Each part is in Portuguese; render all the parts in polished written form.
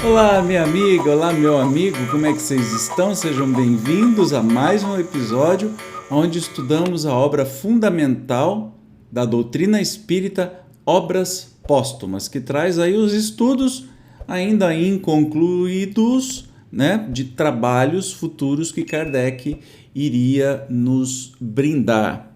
Olá, minha amiga, olá, meu amigo, como é que vocês estão? Sejam bem-vindos a mais um episódio onde estudamos a obra fundamental da doutrina espírita, Obras Póstumas, que traz aí os estudos ainda inconcluídos, né, de trabalhos futuros que Kardec iria nos brindar.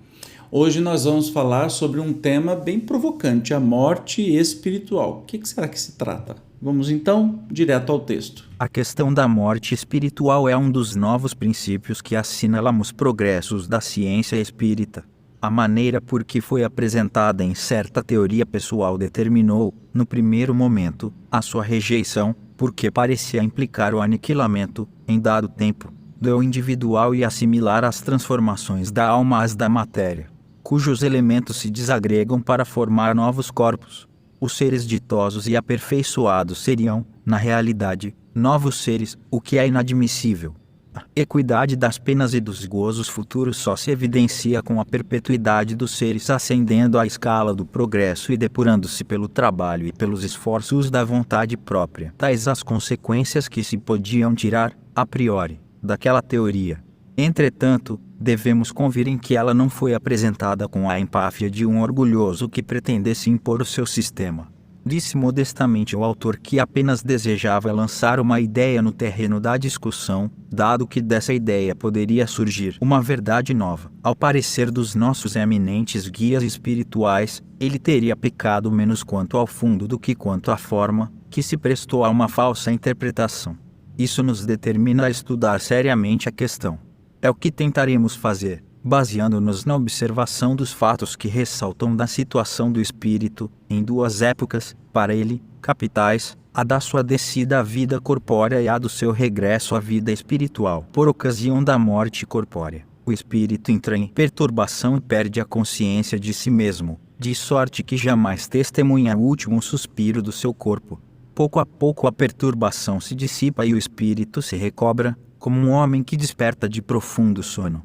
Hoje nós vamos falar sobre um tema bem provocante, a morte espiritual. O que será que se trata? Vamos então direto ao texto. A questão da morte espiritual é um dos novos princípios que assinalamos progressos da ciência espírita. A maneira por que foi apresentada em certa teoria pessoal determinou, no primeiro momento, a sua rejeição, porque parecia implicar o aniquilamento, em dado tempo, do eu individual e assimilar as transformações da alma às da matéria, cujos elementos se desagregam para formar novos corpos. Os seres ditosos e aperfeiçoados seriam, na realidade, novos seres, o que é inadmissível. A equidade das penas e dos gozos futuros só se evidencia com a perpetuidade dos seres ascendendo à escala do progresso e depurando-se pelo trabalho e pelos esforços da vontade própria. Tais as consequências que se podiam tirar, a priori, daquela teoria. Entretanto, devemos convir em que ela não foi apresentada com a empáfia de um orgulhoso que pretendesse impor o seu sistema. Disse modestamente o autor que apenas desejava lançar uma ideia no terreno da discussão, dado que dessa ideia poderia surgir uma verdade nova. Ao parecer dos nossos eminentes guias espirituais, ele teria pecado menos quanto ao fundo do que quanto à forma, que se prestou a uma falsa interpretação. Isso nos determina a estudar seriamente a questão. É o que tentaremos fazer, baseando-nos na observação dos fatos que ressaltam da situação do espírito, em duas épocas, para ele, capitais, a da sua descida à vida corpórea e a do seu regresso à vida espiritual. Por ocasião da morte corpórea, o espírito entra em perturbação e perde a consciência de si mesmo, de sorte que jamais testemunha o último suspiro do seu corpo. Pouco a pouco a perturbação se dissipa e o espírito se recobra, como um homem que desperta de profundo sono.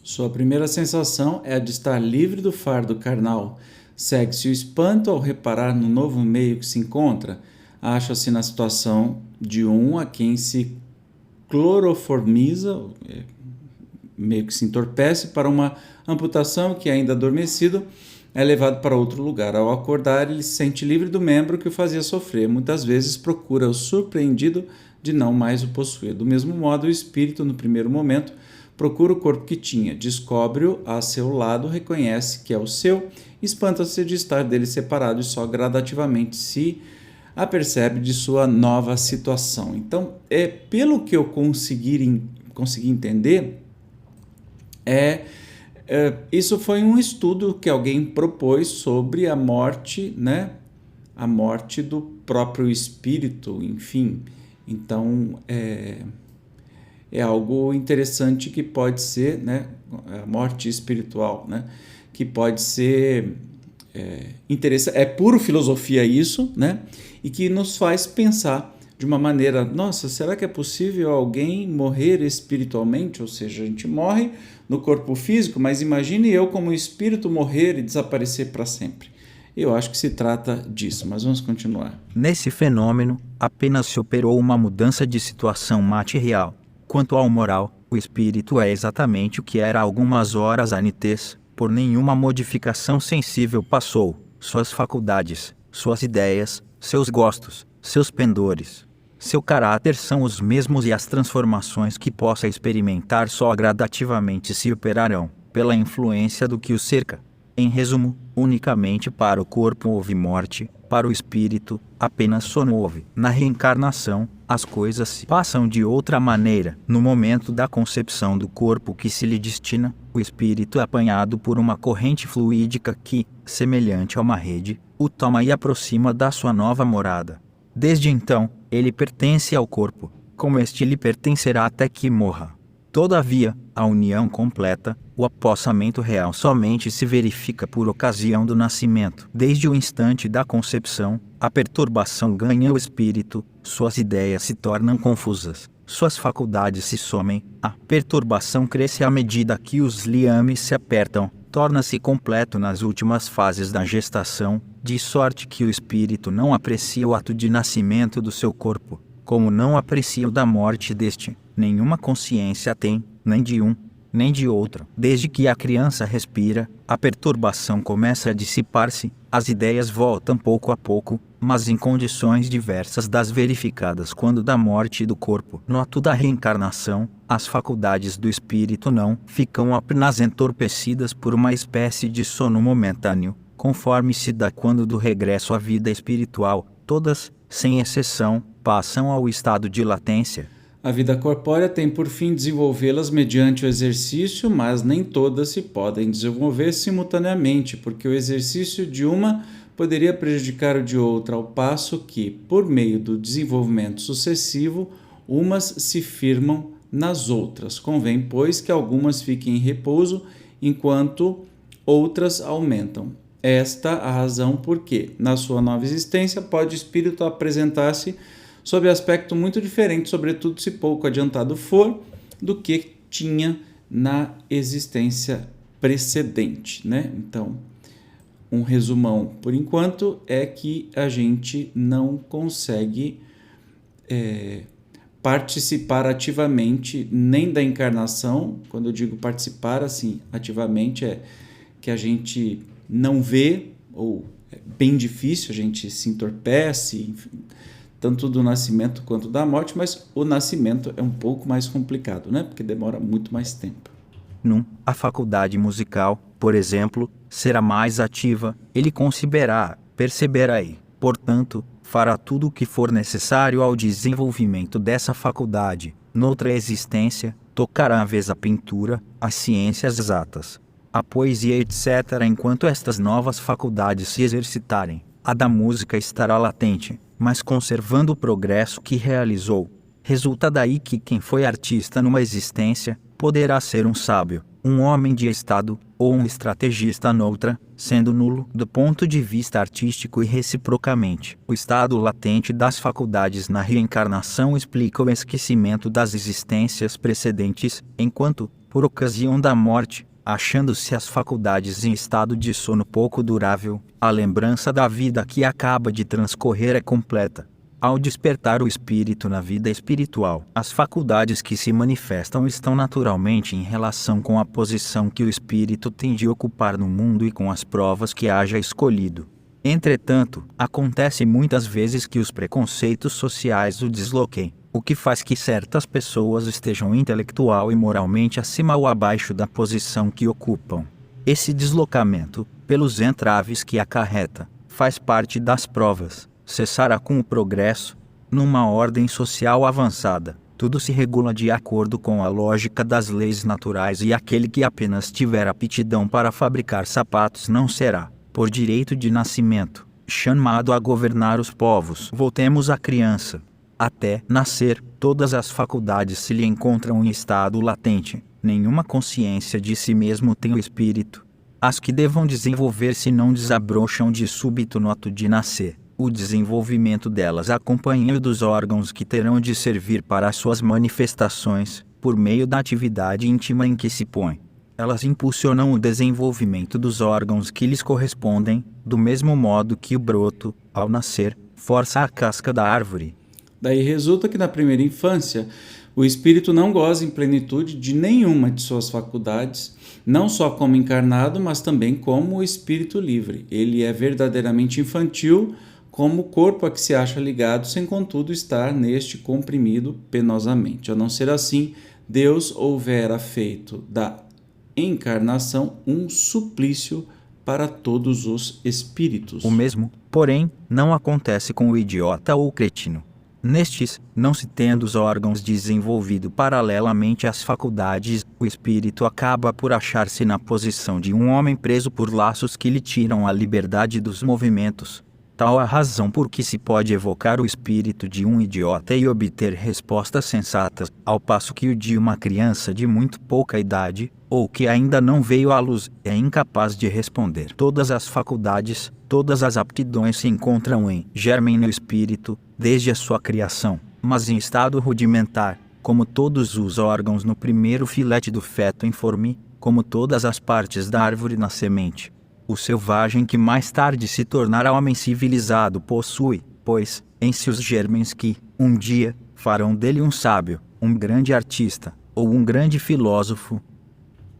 Sua primeira sensação é a de estar livre do fardo carnal. Segue-se o espanto ao reparar no novo meio que se encontra. Acha-se na situação de um a quem se cloroformiza, meio que se entorpece para uma amputação que, ainda adormecido, é levado para outro lugar. Ao acordar, ele se sente livre do membro que o fazia sofrer. Muitas vezes procura o surpreendido de não mais o possuir. Do mesmo modo, o espírito, no primeiro momento, procura o corpo que tinha, descobre-o a seu lado, reconhece que é o seu, espanta-se de estar dele separado e só gradativamente se apercebe de sua nova situação. Então, pelo que eu consegui entender, isso foi um estudo que alguém propôs sobre a morte, né? A morte do próprio espírito, enfim. Então, é algo interessante que pode ser, né, a morte espiritual, né, que pode ser interessante, é puro filosofia isso, né, e que nos faz pensar de uma maneira, nossa, será que é possível alguém morrer espiritualmente? Ou seja, a gente morre no corpo físico, mas imagine eu como espírito morrer e desaparecer para sempre. Eu acho que se trata disso, mas vamos continuar. Nesse fenômeno, apenas se operou uma mudança de situação material. Quanto ao moral, o espírito é exatamente o que era há algumas horas antes, por nenhuma modificação sensível passou. Suas faculdades, suas ideias, seus gostos, seus pendores, seu caráter são os mesmos e as transformações que possa experimentar só gradativamente se operarão, pela influência do que o cerca. Em resumo, unicamente para o corpo houve morte, para o espírito, apenas sono houve. Na reencarnação, as coisas se passam de outra maneira. No momento da concepção do corpo que se lhe destina, o espírito é apanhado por uma corrente fluídica que, semelhante a uma rede, o toma e aproxima da sua nova morada. Desde então, ele pertence ao corpo, como este lhe pertencerá até que morra. Todavia, a união completa, o apossamento real somente se verifica por ocasião do nascimento. Desde o instante da concepção, a perturbação ganha o espírito, suas ideias se tornam confusas, suas faculdades se somem, a perturbação cresce à medida que os liames se apertam, torna-se completo nas últimas fases da gestação, de sorte que o espírito não aprecia o ato de nascimento do seu corpo, como não aprecia o da morte deste. Nenhuma consciência tem, nem de um, nem de outro. Desde que a criança respira, a perturbação começa a dissipar-se, as ideias voltam pouco a pouco, mas em condições diversas das verificadas quando da morte do corpo. No ato da reencarnação, as faculdades do espírito não ficam apenas entorpecidas por uma espécie de sono momentâneo, conforme se dá quando do regresso à vida espiritual, todas, sem exceção, passam ao estado de latência. A vida corpórea tem por fim desenvolvê-las mediante o exercício, mas nem todas se podem desenvolver simultaneamente, porque o exercício de uma poderia prejudicar o de outra, ao passo que, por meio do desenvolvimento sucessivo, umas se firmam nas outras. Convém, pois, que algumas fiquem em repouso, enquanto outras aumentam. Esta a razão porque, na sua nova existência, pode o espírito apresentar-se sob aspecto muito diferente, sobretudo se pouco adiantado for, do que tinha na existência precedente, né? Então, um resumão, por enquanto, é que a gente não consegue participar ativamente nem da encarnação. Quando eu digo participar, assim, ativamente, é que a gente não vê, ou é bem difícil, a gente se entorpece, enfim, tanto do nascimento quanto da morte, mas o nascimento é um pouco mais complicado, né? Porque demora muito mais tempo. A faculdade musical, por exemplo, será mais ativa, ele conceberá, perceberá e, portanto, fará tudo o que for necessário ao desenvolvimento dessa faculdade. Noutra existência, tocará à vez a pintura, as ciências exatas, a poesia, etc. Enquanto estas novas faculdades se exercitarem, a da música estará latente, mas conservando o progresso que realizou. Resulta daí que quem foi artista numa existência, poderá ser um sábio, um homem de estado, ou um estrategista noutra, sendo nulo do ponto de vista artístico e reciprocamente. O estado latente das faculdades na reencarnação explica o esquecimento das existências precedentes, enquanto, por ocasião da morte, achando-se as faculdades em estado de sono pouco durável, a lembrança da vida que acaba de transcorrer é completa. Ao despertar o espírito na vida espiritual, as faculdades que se manifestam estão naturalmente em relação com a posição que o espírito tem de ocupar no mundo e com as provas que haja escolhido. Entretanto, acontece muitas vezes que os preconceitos sociais o desloquem, o que faz que certas pessoas estejam intelectual e moralmente acima ou abaixo da posição que ocupam. Esse deslocamento, pelos entraves que acarreta, faz parte das provas. Cessará com o progresso, numa ordem social avançada. Tudo se regula de acordo com a lógica das leis naturais e aquele que apenas tiver aptidão para fabricar sapatos não será, por direito de nascimento, chamado a governar os povos. Voltemos à criança. Até nascer, todas as faculdades se lhe encontram em estado latente. Nenhuma consciência de si mesmo tem o espírito. As que devam desenvolver-se não desabrocham de súbito no ato de nascer. O desenvolvimento delas acompanha o dos órgãos que terão de servir para as suas manifestações, por meio da atividade íntima em que se põe. Elas impulsionam o desenvolvimento dos órgãos que lhes correspondem, do mesmo modo que o broto, ao nascer, força a casca da árvore. Daí resulta que na primeira infância, o espírito não goza em plenitude de nenhuma de suas faculdades, não só como encarnado, mas também como o espírito livre. Ele é verdadeiramente infantil, como o corpo a que se acha ligado, sem contudo estar neste comprimido penosamente. A não ser assim, Deus houvera feito da encarnação um suplício para todos os espíritos. O mesmo, porém, não acontece com o idiota ou o cretino. Nestes, não se tendo os órgãos desenvolvido paralelamente às faculdades, o espírito acaba por achar-se na posição de um homem preso por laços que lhe tiram a liberdade dos movimentos. Tal a razão por que se pode evocar o espírito de um idiota e obter respostas sensatas, ao passo que o de uma criança de muito pouca idade, ou que ainda não veio à luz, é incapaz de responder. Todas as faculdades, todas as aptidões se encontram em germen no espírito, desde a sua criação, mas em estado rudimentar, como todos os órgãos no primeiro filete do feto informe, como todas as partes da árvore na semente. O selvagem que mais tarde se tornará homem civilizado possui, pois, em si os germens que, um dia, farão dele um sábio, um grande artista, ou um grande filósofo.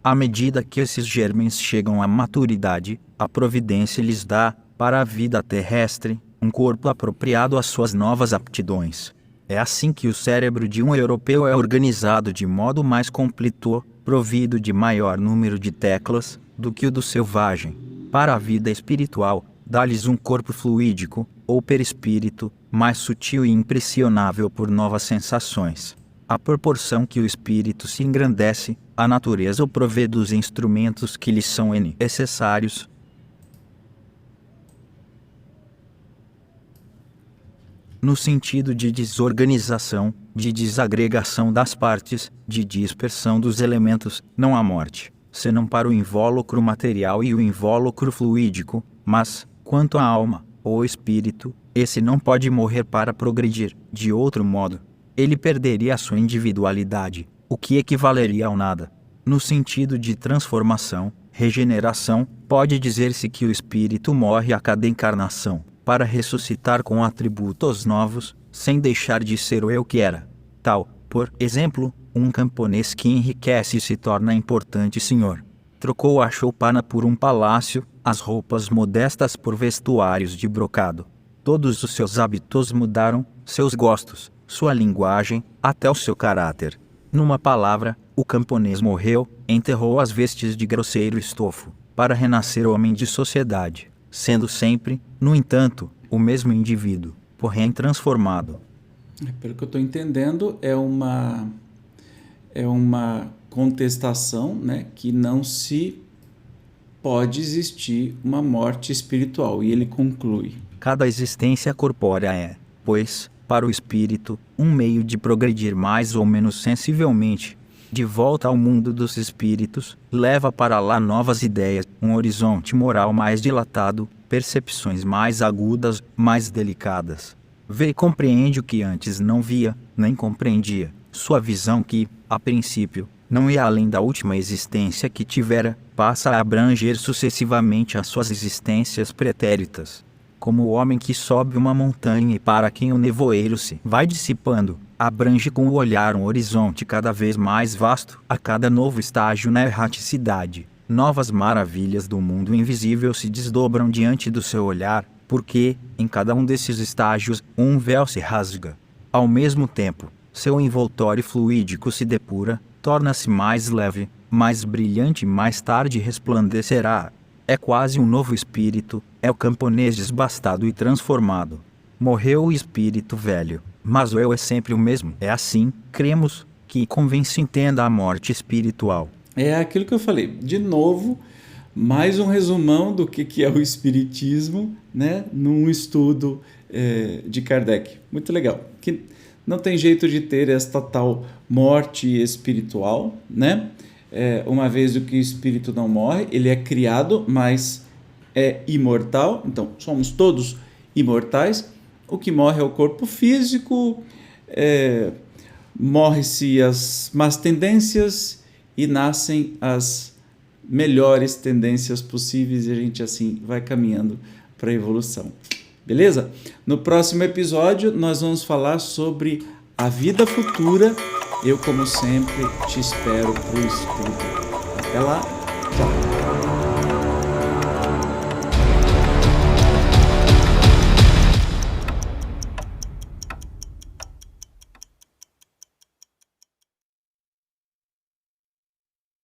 À medida que esses germens chegam à maturidade, a providência lhes dá, para a vida terrestre, um corpo apropriado às suas novas aptidões. É assim que o cérebro de um europeu é organizado de modo mais completo, provido de maior número de teclas, do que o do selvagem. Para a vida espiritual, dá-lhes um corpo fluídico, ou perispírito, mais sutil e impressionável por novas sensações. À proporção que o espírito se engrandece, a natureza o provê dos instrumentos que lhe são necessários. No sentido de desorganização, de desagregação das partes, de dispersão dos elementos, não há morte, senão para o invólucro material e o invólucro fluídico, mas, quanto à alma, ou espírito, esse não pode morrer para progredir. De outro modo, ele perderia a sua individualidade, o que equivaleria ao nada. No sentido de transformação, regeneração, pode dizer-se que o espírito morre a cada encarnação, para ressuscitar com atributos novos, sem deixar de ser o eu que era. Tal, por exemplo, um camponês que enriquece e se torna importante senhor. Trocou a choupana por um palácio, as roupas modestas por vestuários de brocado. Todos os seus hábitos mudaram, seus gostos, sua linguagem, até o seu caráter. Numa palavra, o camponês morreu, enterrou as vestes de grosseiro estofo, para renascer homem de sociedade, sendo sempre, no entanto, o mesmo indivíduo, porém transformado. Pelo que eu estou entendendo, é uma contestação, né, que não se pode existir uma morte espiritual. E ele conclui: cada existência corpórea é, pois, para o espírito, um meio de progredir mais ou menos sensivelmente. De volta ao mundo dos espíritos, leva para lá novas ideias, um horizonte moral mais dilatado, percepções mais agudas, mais delicadas. Vê e compreende o que antes não via, nem compreendia. Sua visão que, a princípio, não ia além da última existência que tivera, passa a abranger sucessivamente as suas existências pretéritas. Como o homem que sobe uma montanha e para quem o nevoeiro se vai dissipando, abrange com o olhar um horizonte cada vez mais vasto, a cada novo estágio na erraticidade. Novas maravilhas do mundo invisível se desdobram diante do seu olhar, porque, em cada um desses estágios, um véu se rasga. Ao mesmo tempo, seu envoltório fluídico se depura, torna-se mais leve, mais brilhante e mais tarde resplandecerá. É quase um novo espírito, é o camponês desbastado e transformado. Morreu o espírito velho, mas o eu é sempre o mesmo. É assim, cremos, que convém se entenda a morte espiritual. É aquilo que eu falei. De novo, mais um resumão do que é o espiritismo, né, num estudo de Kardec. Muito legal. Que não tem jeito de ter esta tal morte espiritual, né? Uma vez que o espírito não morre, ele é criado, mas é imortal. Então, somos todos imortais. O que morre é o corpo físico, morre-se as más tendências e nascem as melhores tendências possíveis, e a gente assim vai caminhando para a evolução. Beleza? No próximo episódio nós vamos falar sobre a vida futura. Eu, como sempre, te espero para o estudo. Até lá, tchau!